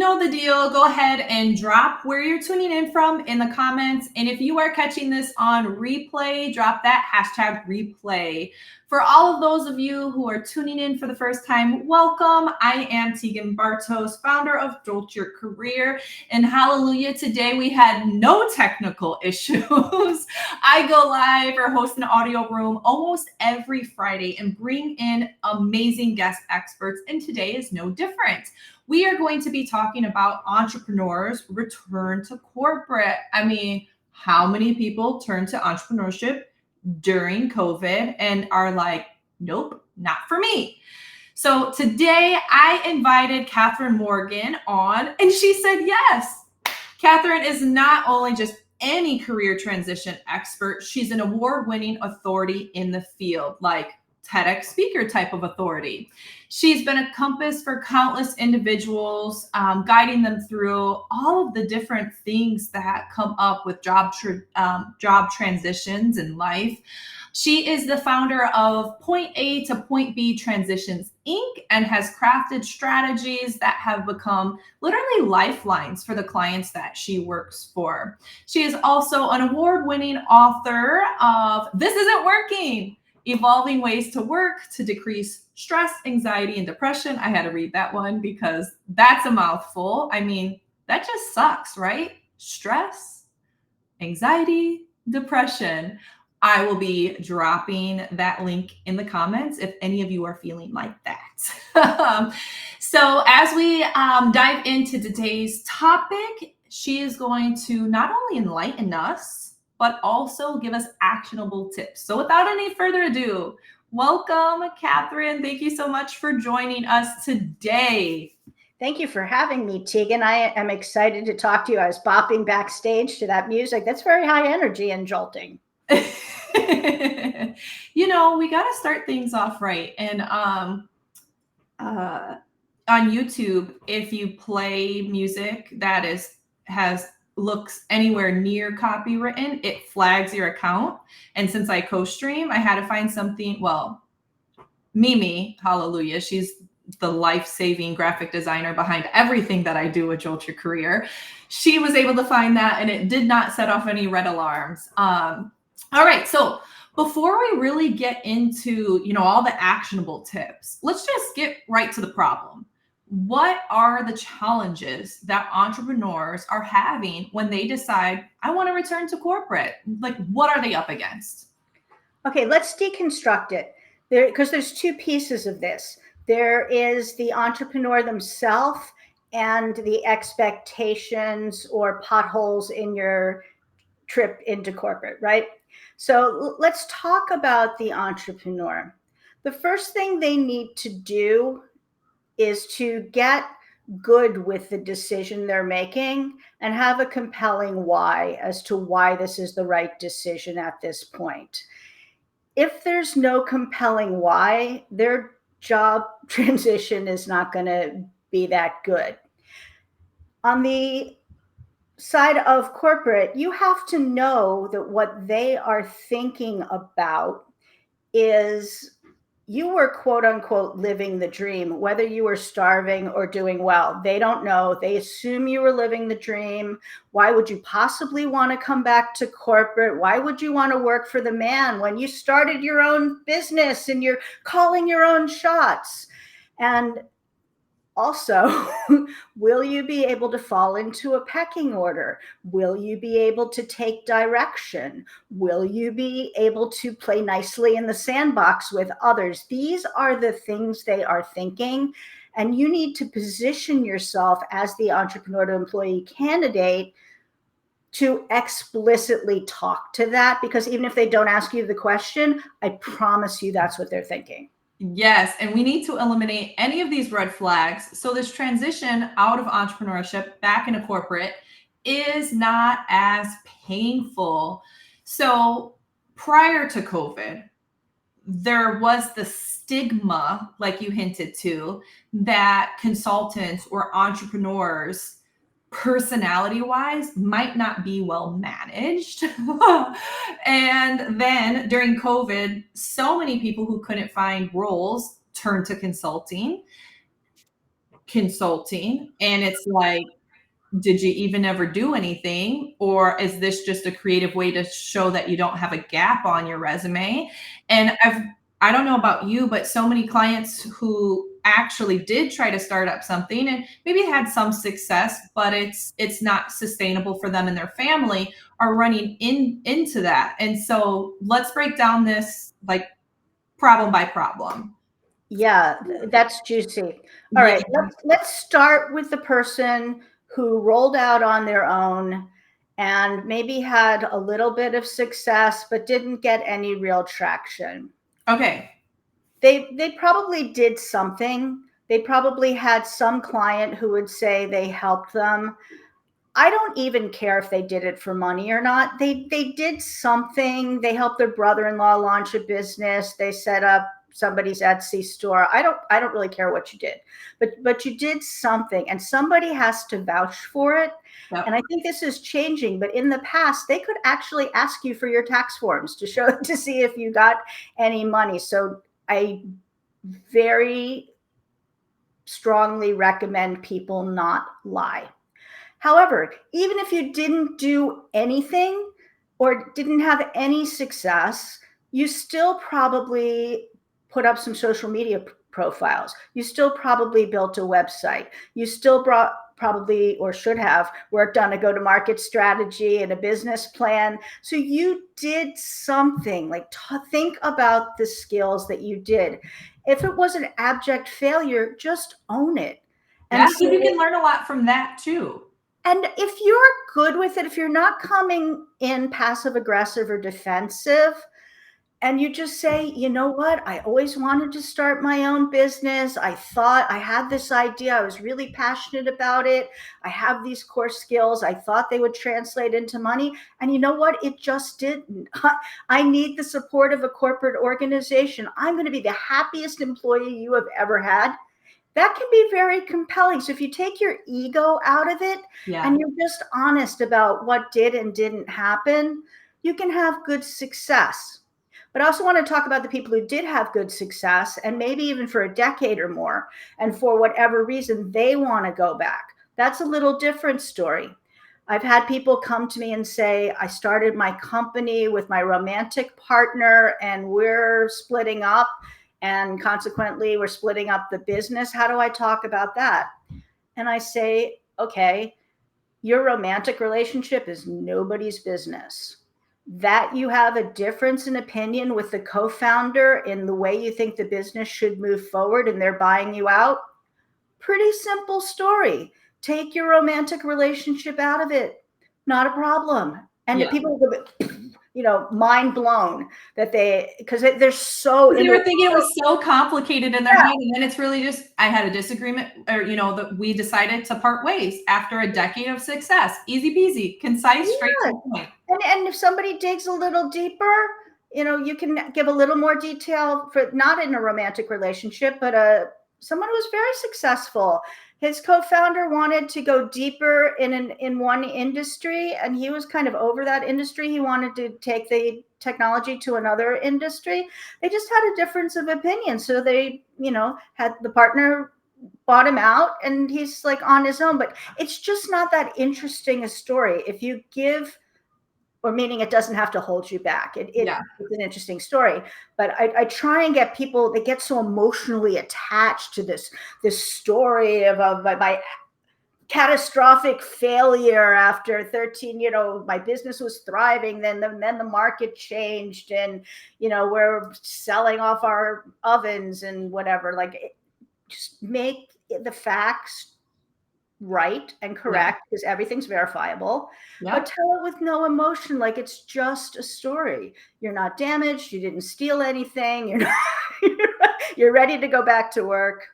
know the deal. Go ahead and drop where you're tuning in from in the comments. And if you are catching this on replay, drop that hashtag replay. For all of those of you who are tuning in for the first time, welcome. I am Teegan Bartos, founder of Jolt Your Career. And hallelujah, today we had no technical issues. I go live or host an audio room almost every Friday and bring in amazing guest experts. And today is no different. We are going to be talking about entrepreneurs' return to corporate. I mean, how many people turn to entrepreneurship during COVID and are like, nope, not for me. So today I invited Catherine Morgan on, and she said yes. Catherine is not only just any career transition expert, she's an award-winning authority in the field, like TEDx speaker type of authority. She's been a compass for countless individuals, guiding them through all of the different things that come up with job transitions in life. She is the founder of Point A to Point B Transitions, Inc., and has crafted strategies that have become literally lifelines for the clients that she works for. She is also an award-winning author of This Isn't Working: Evolving Ways to Work to Decrease Stress, Anxiety, and Depression. I had to read that one because that's a mouthful. I mean, that just sucks, right? Stress, anxiety, depression. I will be dropping that link in the comments if any of you are feeling like that. So as we dive into today's topic, she is going to not only enlighten us, but also give us actionable tips. So without any further ado, welcome, Catherine. Thank you so much for joining us today. Thank you for having me, Teegan. I am excited to talk to you. I was bopping backstage to that music. That's very high energy and jolting. You know, we got to start things off right. And on YouTube, if you play music that looks anywhere near copywritten, it flags your account. And since I co-stream, I had to find something. Well, Mimi, hallelujah, she's the life-saving graphic designer behind everything that I do with Jolt Your Career. She was able to find that, and it did not set off any red alarms. All right, so before we really get into, all the actionable tips, let's just get right to the problem. What are the challenges that entrepreneurs are having when they decide, I want to return to corporate? Like, what are they up against? Okay, let's deconstruct it because there's two pieces of this. There is the entrepreneur themselves and the expectations or potholes in your trip into corporate, right? So let's talk about the entrepreneur. The first thing they need to do is to get good with the decision they're making and have a compelling why as to why this is the right decision at this point. If there's no compelling why, their job transition is not going to be that good. On the side of corporate, you have to know that what they are thinking about is you were quote unquote living the dream, whether you were starving or doing well. They don't know. They assume you were living the dream. Why would you possibly want to come back to corporate? Why would you want to work for the man when you started your own business and you're calling your own shots? And also, will you be able to fall into a pecking order? Will you be able to take direction? Will you be able to play nicely in the sandbox with others? These are the things they are thinking. And you need to position yourself as the entrepreneur to employee candidate to explicitly talk to that, because even if they don't ask you the question, I promise you that's what they're thinking. Yes, and we need to eliminate any of these red flags so this transition out of entrepreneurship back into corporate is not as painful. So prior to COVID, there was the stigma, like you hinted to, that consultants or entrepreneurs personality-wise might not be well managed. And then during COVID, so many people who couldn't find roles turned to consulting. consulting, and it's like, did you even ever do anything? Or is this just a creative way to show that you don't have a gap on your resume? And I don't know about you, but so many clients who actually did try to start up something and maybe had some success, but it's not sustainable for them and their family, are running into that. And so let's break down this like problem by problem. Yeah, that's juicy. All Yeah. right, let's start with the person who rolled out on their own and maybe had a little bit of success but didn't get any real traction. Okay. They probably did something. They probably had some client who would say they helped them. I don't even care if they did it for money or not. They did something. They helped their brother-in-law launch a business. They set up somebody's Etsy store. I don't really care what you did, but you did something, and somebody has to vouch for it. Yep. And I think this is changing, but in the past, they could actually ask you for your tax forms to show to see if you got any money. So I very strongly recommend people not lie. However, even if you didn't do anything or didn't have any success, you still probably put up some social media profiles. You still probably built a website. You still probably, or should have, worked on a go-to-market strategy and a business plan. So you did something. Like, think about the skills that you did. If it was an abject failure, just own it. And yeah, so you can learn a lot from that too. And if you're good with it, if you're not coming in passive aggressive or defensive, and you just say, you know what, I always wanted to start my own business. I thought I had this idea. I was really passionate about it. I have these core skills. I thought they would translate into money. And you know what? It just didn't. I need the support of a corporate organization. I'm going to be the happiest employee you have ever had. That can be very compelling. So if you take your ego out of it, yeah, and you're just honest about what did and didn't happen, you can have good success. But I also want to talk about the people who did have good success, and maybe even for a decade or more, and for whatever reason, they want to go back. That's a little different story. I've had people come to me and say, I started my company with my romantic partner and we're splitting up. And consequently, we're splitting up the business. How do I talk about that? And I say, okay, your romantic relationship is nobody's business. That you have a difference in opinion with the co-founder in the way you think the business should move forward and they're buying you out, pretty simple story. Take your romantic relationship out of it. Not a problem. And yeah, people will go, mind blown that because they're so. They were thinking it was so complicated in their head, and then it's really just, I had a disagreement, or that we decided to part ways after a decade of success. Easy peasy, concise, straight to the point. And if somebody digs a little deeper, you can give a little more detail for not in a romantic relationship, but someone who was very successful. His co-founder wanted to go deeper in one industry, and he was kind of over that industry. He wanted to take the technology to another industry. They just had a difference of opinion. So they, had the partner bought him out, and he's like on his own. But it's just not that interesting a story. If you give, or meaning it doesn't have to hold you back. It's an interesting story, but I try and get people that get so emotionally attached to this story of my catastrophic failure after 13, my business was thriving. Then the market changed, and, we're selling off our ovens and whatever. Like, just make the facts right and correct, because everything's verifiable, but tell it with no emotion, like it's just a story. You're not damaged, you didn't steal anything, you're ready to go back to work.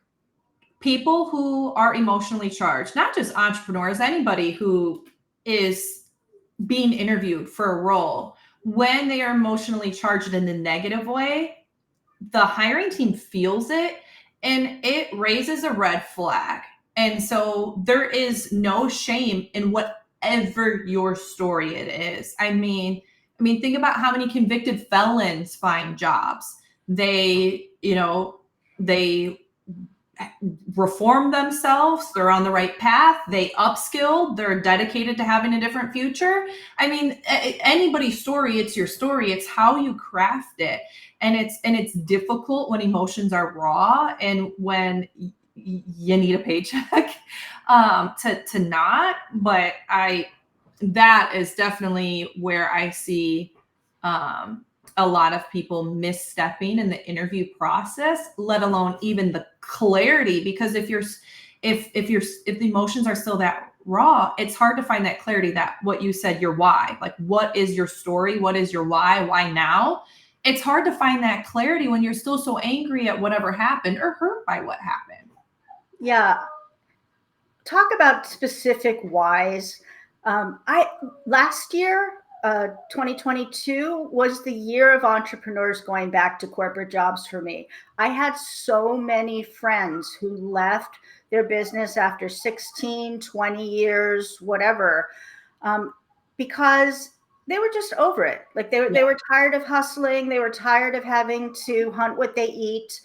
People who are emotionally charged, not just entrepreneurs, anybody who is being interviewed for a role, when they are emotionally charged in the negative way, the hiring team feels it and it raises a red flag. And so there is no shame in whatever your story it is. I mean, think about how many convicted felons find jobs. They reform themselves, they're on the right path, they upskilled, they're dedicated to having a different future. I mean, anybody's story, it's your story, it's how you craft it. And it's difficult when emotions are raw and when you need a paycheck to not. But that is definitely where I see a lot of people misstepping in the interview process, let alone even the clarity. Because if the emotions are still that raw, it's hard to find that clarity, that what you said, your why. Like, what is your story? What is your why now? It's hard to find that clarity when you're still so angry at whatever happened or hurt by what happened. Yeah. Talk about specific whys. Last year, 2022 was the year of entrepreneurs going back to corporate jobs for me. I had so many friends who left their business after 16, 20 years, whatever, because they were just over it. Like they were tired of hustling. They were tired of having to hunt what they eat.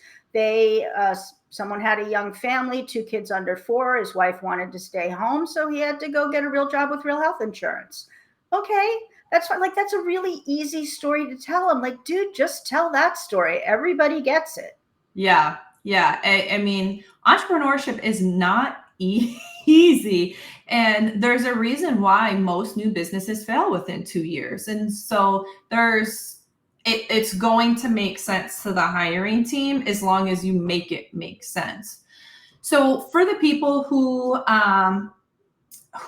Someone had a young family, 2 kids under 4. His wife wanted to stay home, so he had to go get a real job with real health insurance. Okay, that's fine. Like, that's a really easy story to tell. I'm like, dude, just tell that story. Everybody gets it. Yeah. I mean, entrepreneurship is not easy. And there's a reason why most new businesses fail within 2 years. And so it's going to make sense to the hiring team as long as you make it make sense. So for the people who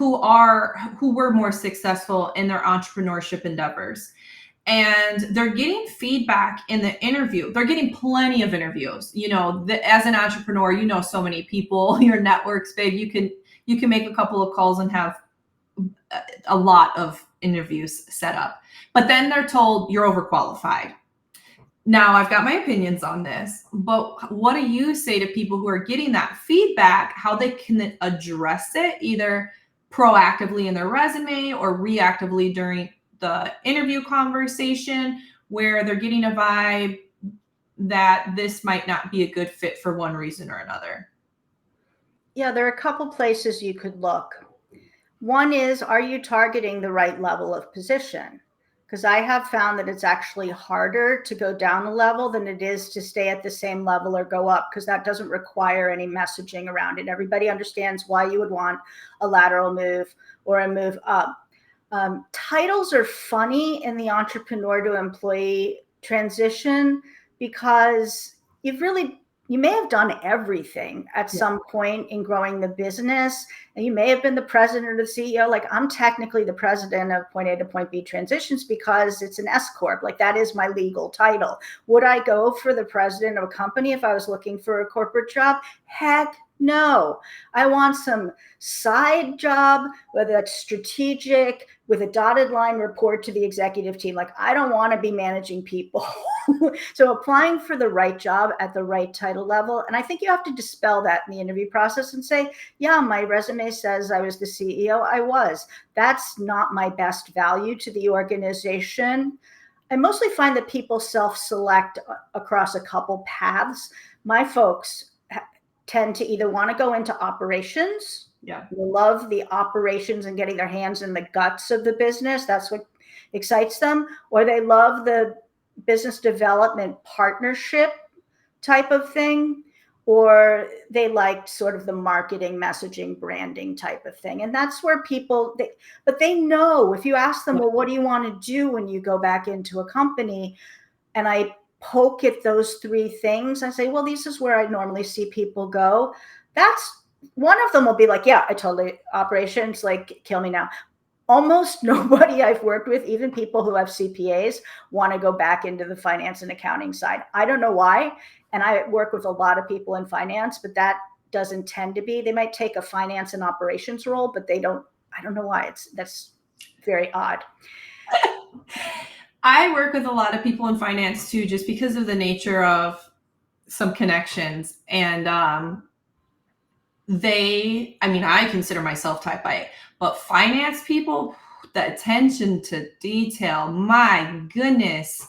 were more successful in their entrepreneurship endeavors, and they're getting feedback in the interview. They're getting plenty of interviews. You know, as an entrepreneur, you know so many people. Your network's big. You can make a couple of calls and have a lot of interviews set up. But then they're told you're overqualified. Now, I've got my opinions on this, but what do you say to people who are getting that feedback, how they can address it either proactively in their resume or reactively during the interview conversation, where they're getting a vibe that this might not be a good fit for one reason or another? Yeah, there are a couple places you could look. One is, are you targeting the right level of position? Because I have found that it's actually harder to go down a level than it is to stay at the same level or go up, because that doesn't require any messaging around it. Everybody understands why you would want a lateral move or a move up. Titles are funny in the entrepreneur to employee transition, because you may have done everything at some point in growing the business, and you may have been the president or the CEO. Like, I'm technically the president of point A to point B transitions because it's an S corp. Like, that is my legal title. Would I go for the president of a company if I was looking for a corporate job? Heck no. I want some side job, whether that's strategic, with a dotted line report to the executive team. Like, I don't want to be managing people. So applying for the right job at the right title level. And I think you have to dispel that in the interview process and say, yeah, my resume says I was the CEO. I was. That's not my best value to the organization. I mostly find that people self-select across a couple paths. My folks tend to either want to go into operations. Yeah. They love the operations and getting their hands in the guts of the business. That's what excites them. Or they love the business development partnership type of thing. Or they like sort of the marketing, messaging, branding type of thing. And that's where but they know, if you ask them, well, what do you want to do when you go back into a company? And I poke at those 3 things. I say, well, this is where I normally see people go. That's one of them will be like, yeah, I totally, operations, like, kill me now. Almost nobody I've worked with, even people who have CPAs, want to go back into the finance and accounting side. I don't know why. And I work with a lot of people in finance, but that doesn't tend to be. They might take a finance and operations role, but I don't know why. That's very odd. I work with a lot of people in finance too, just because of the nature of some connections. And I consider myself type A, but finance people, the attention to detail, my goodness,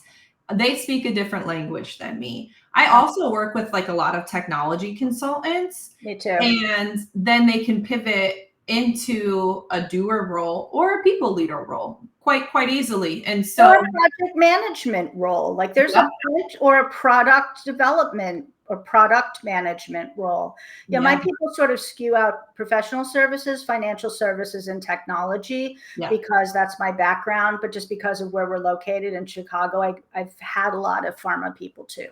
they speak a different language than me. I also work with like a lot of technology consultants, Me too. and then they can pivot into a doer role or a people leader role quite easily. And so, or a project management role, like there's yep, a bunch, or a product development or product management role. Yeah, my yeah, people sort of skew out professional services, financial services, and technology yeah. because that's my background. But just because of where we're located in Chicago, I've had a lot of pharma people too.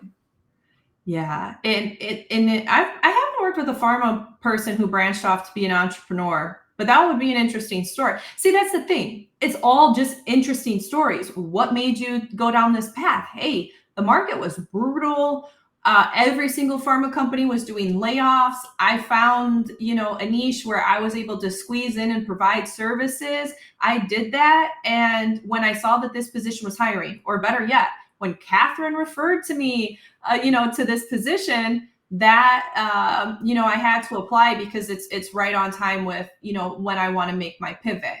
Yeah, I haven't worked with a pharma person who branched off to be an entrepreneur, but that would be an interesting story. See, that's the thing. It's all just interesting stories. What made you go down this path? Hey, the market was brutal. Every single pharma company was doing layoffs. I found, a niche where I was able to squeeze in and provide services. I did that, and when I saw that this position was hiring, or better yet, when Catherine referred to me to this position, that I had to apply because it's right on time with when I want to make my pivot.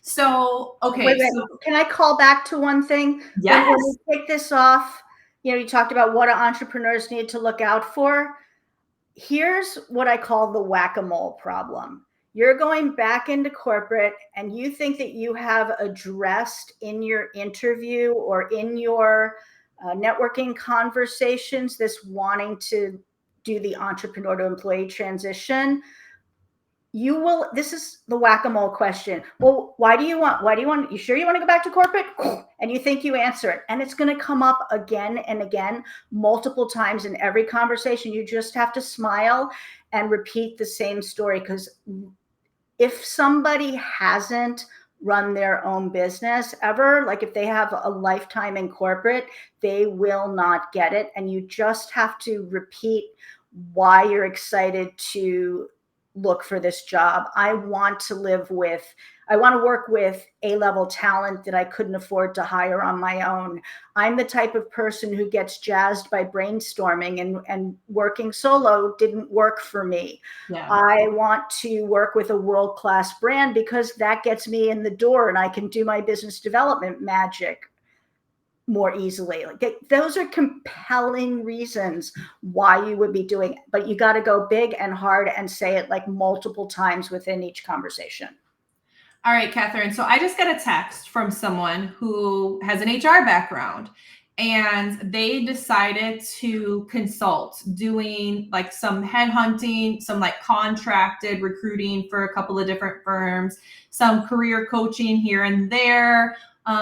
So okay, Wait. so Can I call back to one thing? When yes, we kick this off, you talked about what entrepreneurs need to look out for. Here's what I call the whack-a-mole problem. You're going back into corporate and you think that you have addressed in your interview or in your networking conversations this wanting to do the entrepreneur to employee transition. This is the whack-a-mole question. Well, you sure you want to go back to corporate? And you think you answer it, and it's going to come up again and again, multiple times in every conversation. You just have to smile and repeat the same story, because if somebody hasn't run their own business ever, like if they have a lifetime in corporate, they will not get it. And you just have to repeat why you're excited to look for this job. I want to work with A-level talent that I couldn't afford to hire on my own. I'm the type of person who gets jazzed by brainstorming, and working solo didn't work for me. yeah. I want to work with a world-class brand because that gets me in the door and I can do my business development magic more easily. Like, those are compelling reasons why you would be doing it, but you got to go big and hard and say it like multiple times within each conversation. All right, Catherine. So I just got a text from someone who has an HR background, and they decided to consult doing like some headhunting, some like contracted recruiting for a couple of different firms, some career coaching here and there,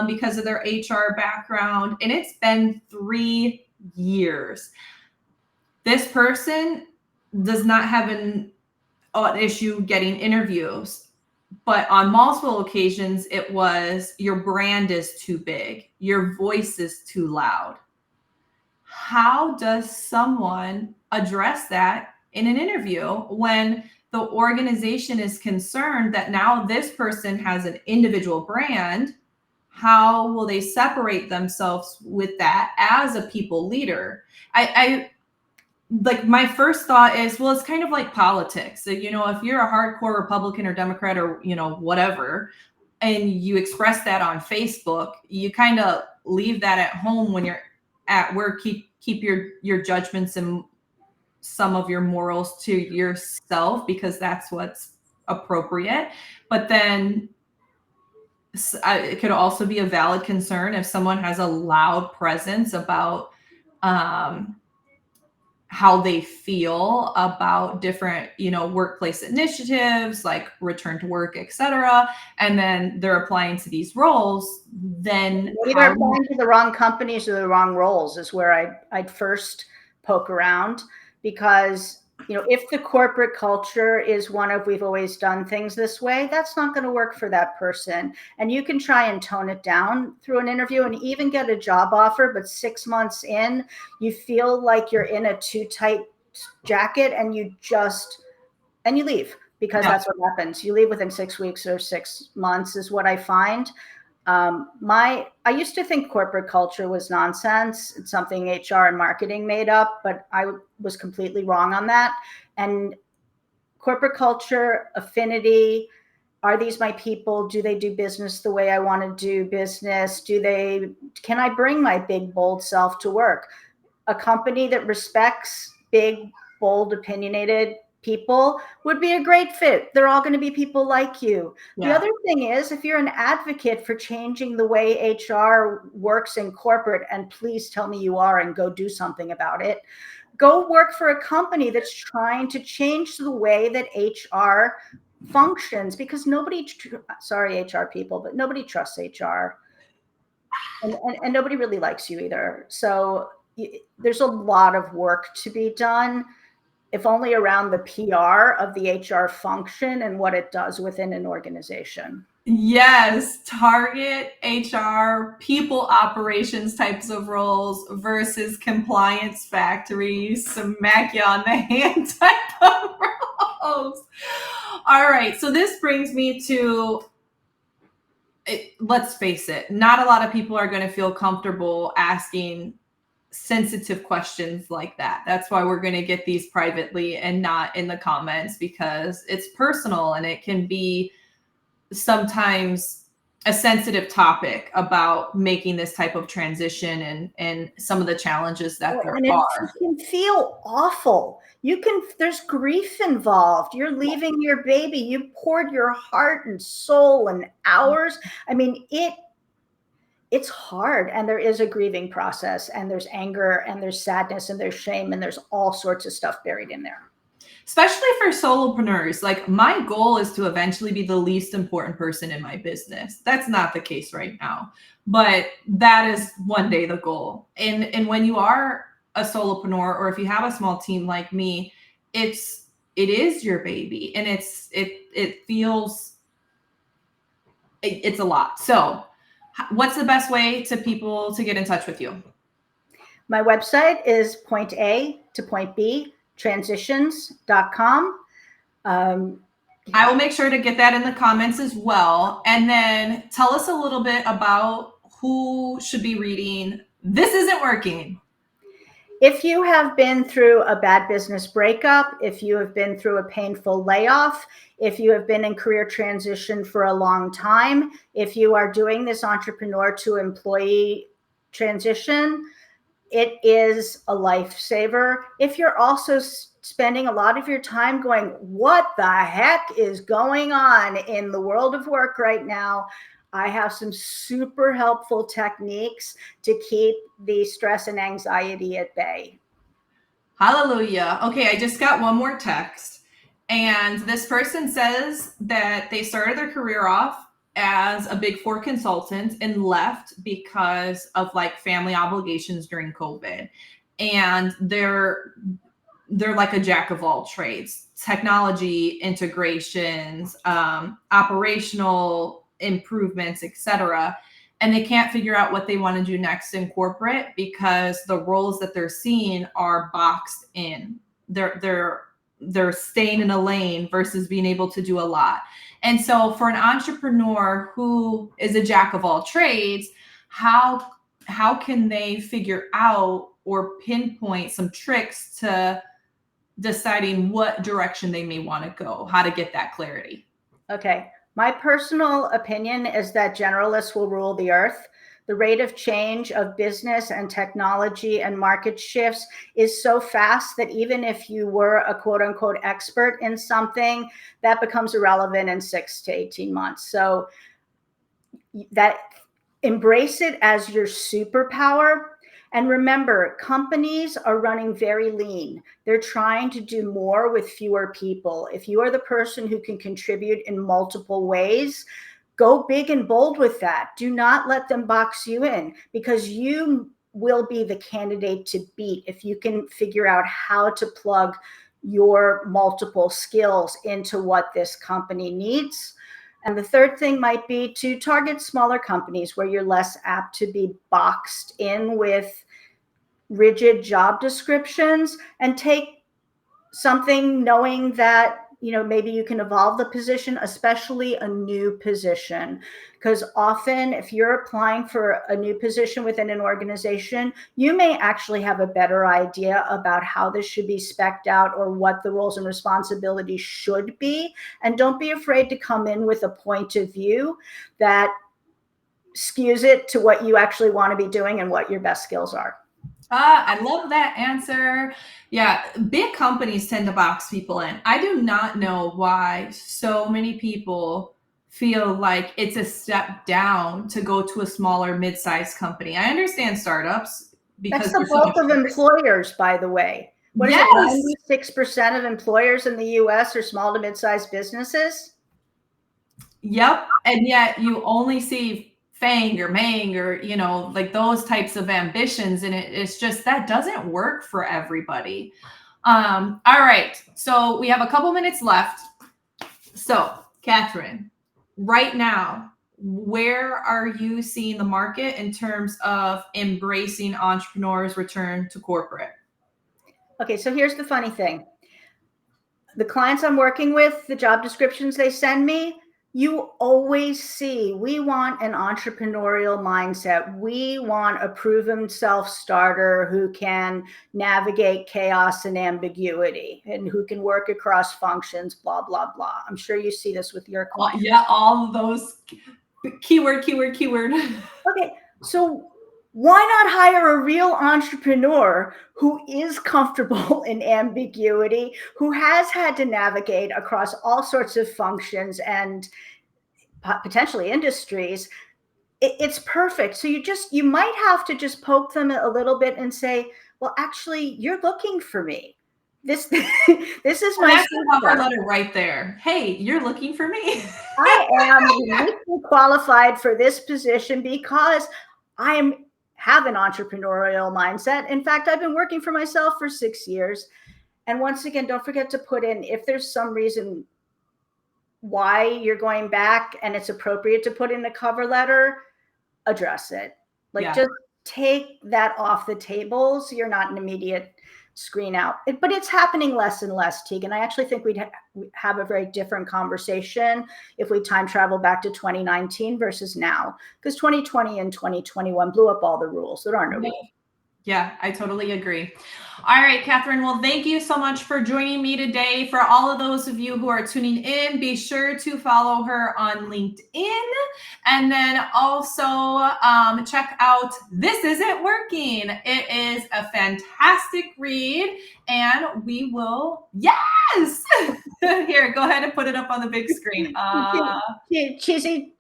because of their HR background. And it's been 3 years. This person does not have an issue getting interviews, but on multiple occasions it was, your brand is too big, your voice is too loud. How does someone address that in an interview when the organization is concerned that now this person has an individual brand? How will they separate themselves with that as a people leader? I like, my first thought is, well, it's kind of like politics. So, if you're a hardcore Republican or Democrat or, whatever, and you express that on Facebook, you kind of leave that at home. When you're at work, keep your judgments and some of your morals to yourself, because that's what's appropriate. But then it could also be a valid concern if someone has a loud presence about how they feel about different, workplace initiatives like return to work, etc. And then they're applying to these roles. Then Either applying to the wrong companies or the wrong roles is where I'd first poke around, because if the corporate culture is one of, we've always done things this way, that's not going to work for that person. And you can try and tone it down through an interview and even get a job offer, but 6 months in, you feel like you're in a too tight jacket, and you leave, because that's what happens. You leave within 6 weeks or 6 months is what I find. I used to think corporate culture was nonsense. It's something HR and marketing made up, but I was completely wrong on that. And corporate culture, affinity, are these my people? Do they do business the way I want to do business? Can I bring my big, bold self to work? a company that respects big, bold, opinionated people would be a great fit. They're all going to be people like you. Yeah. The other thing is, if you're an advocate for changing the way HR works in corporate, and please tell me you are and go do something about it, go work for a company that's trying to change the way that HR functions, because sorry, HR people, but nobody trusts HR. And nobody really likes you either. So there's a lot of work to be done, if only around the PR of the HR function and what it does within an organization. Yes, target HR, people operations types of roles versus compliance factory, smack you on the hand type of roles. All right, so this brings me to, let's face it, not a lot of people are going to feel comfortable asking sensitive questions like that. That's why we're going to get these privately and not in the comments, because it's personal and it can be sometimes a sensitive topic about making this type of transition and some of the challenges that there are. It can feel awful. There's grief involved. You're leaving your baby. You poured your heart and soul and hours. I mean, it's hard, and there is a grieving process, and there's anger, and there's sadness, and there's shame, and there's all sorts of stuff buried in there. Especially for solopreneurs. Like, my goal is to eventually be the least important person in my business. That's not the case right now, but that is one day the goal. And when you are a solopreneur, or if you have a small team like me, it is your baby, and it feels, it's a lot. So what's the best way to people to get in touch with you? My website is point A to point B, transitions.com. I will make sure to get that in the comments as well. And then tell us a little bit about who should be reading This Isn't Working. If you have been through a bad business breakup, if you have been through a painful layoff, if you have been in career transition for a long time, if you are doing this entrepreneur to employee transition, it is a lifesaver. If you're also spending a lot of your time going, what the heck is going on in the world of work right now? I have some super helpful techniques to keep the stress and anxiety at bay. Hallelujah. Okay, I just got one more text. And this person says that they started their career off as a Big Four consultant and left because of like family obligations during COVID. And they're like a jack of all trades: technology integrations, operational improvements, etc. And they can't figure out what they want to do next in corporate because the roles that they're seeing are boxed in. They're staying in a lane versus being able to do a lot. And so for an entrepreneur who is a jack of all trades, how can they figure out or pinpoint some tricks to deciding what direction they may want to go, how to get that clarity? Okay. My personal opinion is that generalists will rule the earth. The rate of change of business and technology and market shifts is so fast that even if you were a quote unquote expert in something, that becomes irrelevant in 6 to 18 months. So that embrace it as your superpower. And remember, companies are running very lean. They're trying to do more with fewer people. If you are the person who can contribute in multiple ways, go big and bold with that. Do not let them box you in, because you will be the candidate to beat if you can figure out how to plug your multiple skills into what this company needs. And the third thing might be to target smaller companies where you're less apt to be boxed in with rigid job descriptions, and take something knowing that, you know, maybe you can evolve the position, especially a new position. Because often if you're applying for a new position within an organization, you may actually have a better idea about how this should be spec'd out or what the roles and responsibilities should be. And don't be afraid to come in with a point of view that skews it to what you actually want to be doing and what your best skills are. I love that answer. Yeah, big companies tend to box people in. I do not know why so many people feel like it's a step down to go to a smaller mid-sized company. I understand startups That's because the there's so bulk much of risk. employers, by the way. What is it? Yes. 96% of employers in the US are small to mid-sized businesses. Yep. And yet you only see Fang or Mang or, like those types of ambitions. And it's just that doesn't work for everybody. All right. So we have a couple minutes left. So, Catherine, right now, where are you seeing the market in terms of embracing entrepreneurs' return to corporate? Okay, so here's the funny thing. The clients I'm working with, the job descriptions they send me, you always see we want an entrepreneurial mindset. We want a proven self-starter who can navigate chaos and ambiguity and who can work across functions, blah, blah, blah. I'm sure you see this with your clients. Yeah, all of those keyword. Okay, so why not hire a real entrepreneur who is comfortable in ambiguity, who has had to navigate across all sorts of functions and potentially industries? It's perfect. So you might have to just poke them a little bit and say, well, actually, you're looking for me. This this is my That's sweet a cover spot. letter right there. Hey, you're looking for me. I am uniquely qualified for this position because have an entrepreneurial mindset. In fact, I've been working for myself for 6 years. And once again, don't forget to put in, if there's some reason why you're going back and it's appropriate to put in a cover letter, address it. Like, just take that off the table so you're not an immediate screen out. But it's happening less and less, Teegan. I actually think we'd have a very different conversation if we time travel back to 2019 versus now, because 2020 and 2021 blew up all the rules. There are no rules. Yeah, I totally agree. All right, Catherine. Well, thank you so much for joining me today. For all of those of you who are tuning in, be sure to follow her on LinkedIn. And then also check out This Isn't Working. It is a fantastic read. And we will, yes! Here, go ahead and put it up on the big screen. Cheesy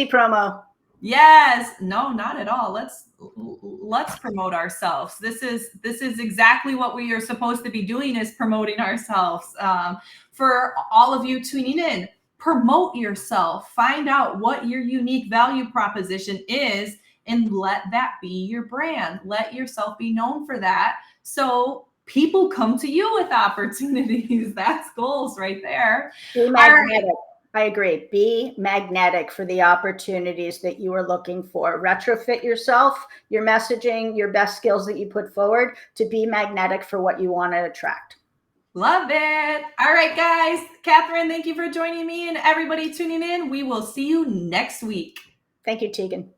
promo. Yes, no, not at all. Let's promote ourselves. This is exactly what we are supposed to be doing, is promoting ourselves. For all of you tuning in, promote yourself. Find out what your unique value proposition is, and let that be your brand. Let yourself be known for that, so people come to you with opportunities. That's goals right there. Be magnetic. I agree. Be magnetic for the opportunities that you are looking for. Retrofit yourself, your messaging, your best skills that you put forward to be magnetic for what you want to attract. Love it. All right, guys. Catherine, thank you for joining me, and everybody tuning in. We will see you next week. Thank you, Teegan.